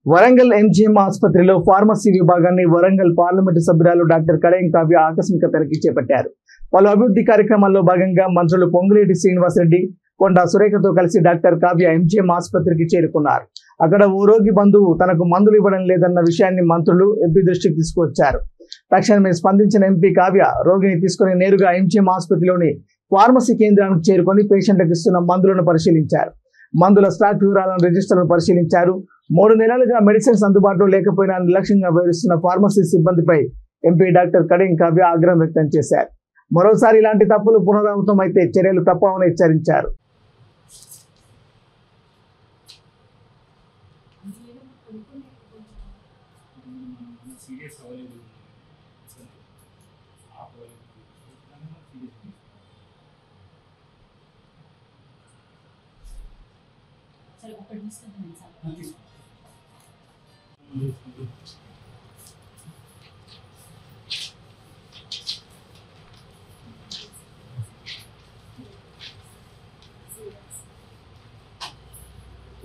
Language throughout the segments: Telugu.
వరంగల్ ఎంజీఎం ఆసుపత్రిలో ఫార్మసీ విభాగాన్ని వరంగల్ పార్లమెంటు సభ్యురాలు డాక్టర్ కడెం కావ్య ఆకస్మిక తనిఖీ చేపట్టారు. పలు అభివృద్ధి కార్యక్రమాల్లో భాగంగా మంత్రులు పొంగులేటి శ్రీనివాసరెడ్డి, కొండా సురేఖతో కలిసి డాక్టర్ కావ్య ఎంజీఎం ఆసుపత్రికి చేరుకున్నారు. అక్కడ ఓ రోగి బంధువు తనకు మందులు ఇవ్వడం లేదన్న విషయాన్ని మంత్రులు ఎంపీ దృష్టికి తీసుకువచ్చారు. తక్షణమే స్పందించిన ఎంపీ కావ్య రోగిని తీసుకుని నేరుగా ఎంజీఎం ఆసుపత్రిలోని ఫార్మసీ కేంద్రానికి చేరుకొని పేషెంట్లకు ఇస్తున్న మందులను పరిశీలించారు. మందుల స్టాక్ వివరాలను రిజిస్టర్లను పరిశీలించారు. 3 నెలలుగా మెడిసిన్స్ అందుబాటులో లేకపోయినా నిర్లక్ష్యంగా వ్యవహరిస్తున్న ఫార్మసీ సిబ్బందిపై ఎంపీ డాక్టర్ కడెం కావ్య ఆగ్రహం వ్యక్తం చేశారు. మరోసారి ఇలాంటి తప్పులు పునరావృతం అయితే చర్యలు తప్పవని హెచ్చరించారు.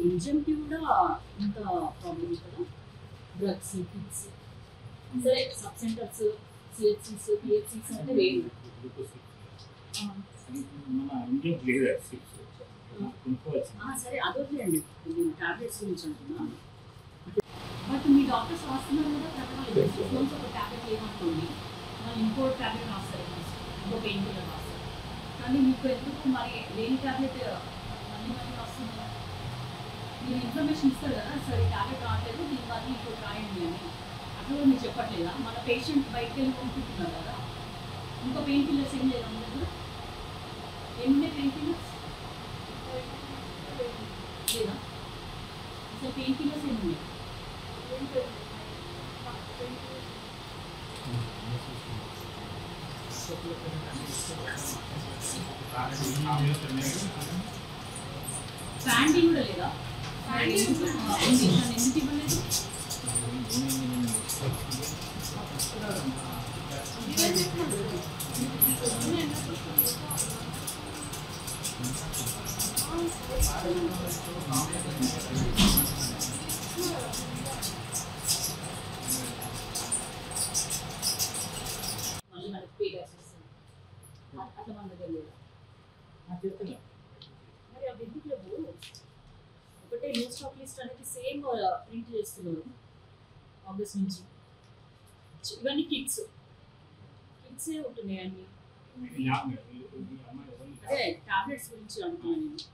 ఎంజెంకి కూడా ఇంత ప్రాబ్లం కదా, డ్రగ్స్ కిట్స్ సరే సబ్ సెంటర్స్ సిహెచ్సిస్ పిహెచ్సిస్ అంటే వేరు సరే అదొద్దండి, నేను టాబ్లెట్స్ గురించి అంటున్నా. బట్ మీ డాక్టర్స్ రాస్తున్నారు కదా ప్రకారం ఒక ట్యాబ్లెట్ ఏమనుకోండి, మళ్ళీ ఇంకో ట్యాబ్లెట్ రాస్తారు, ఇంకో పెయిన్ కిల్లర్ రాస్తారు. కానీ మీకు ఎందుకు మరి లేని ట్యాబ్లెట్ మళ్ళీ మళ్ళీ రాస్తున్నారు? మీరు ఇన్ఫర్మేషన్ ఇస్తారు కదా, సరే ట్యాబ్లెట్ రావట్లేదు దీని వల్ల ఇంకోటి రాయండి అని, అట్లా కూడా మీరు చెప్పట్లేదా? మన పేషెంట్ బయటకు వెళ్ళి కొనుక్కుంటున్నారు కదా, ఇంకో పెయిన్ కిల్లర్స్ ఏం లేదా? దగ్గర ఏమున్నాయి పెయిన్ కిల్లర్స్ లేదా? అసలు పెయిన్ కిల్లర్స్ ఏమున్నాయి? ఫ్యాండీ కూడా లేదా? ఎందుకు ఇవ్వలేదు? మళ్ళీ మనకి పే చేస్తుంది అట్లా మన దగ్గర లేదా? మరి ఆ బిల్లులకు ఒకటే న్యూ స్టాక్ లిస్ట్ అనేది సేమ్ ప్రింట్ చేస్తున్నారు ఆగస్ట్ నుంచి. ఇవన్నీ కిట్సే ఉంటున్నాయి అన్ని. అదే టాబ్లెట్స్ గురించి అంటున్నాను నేను.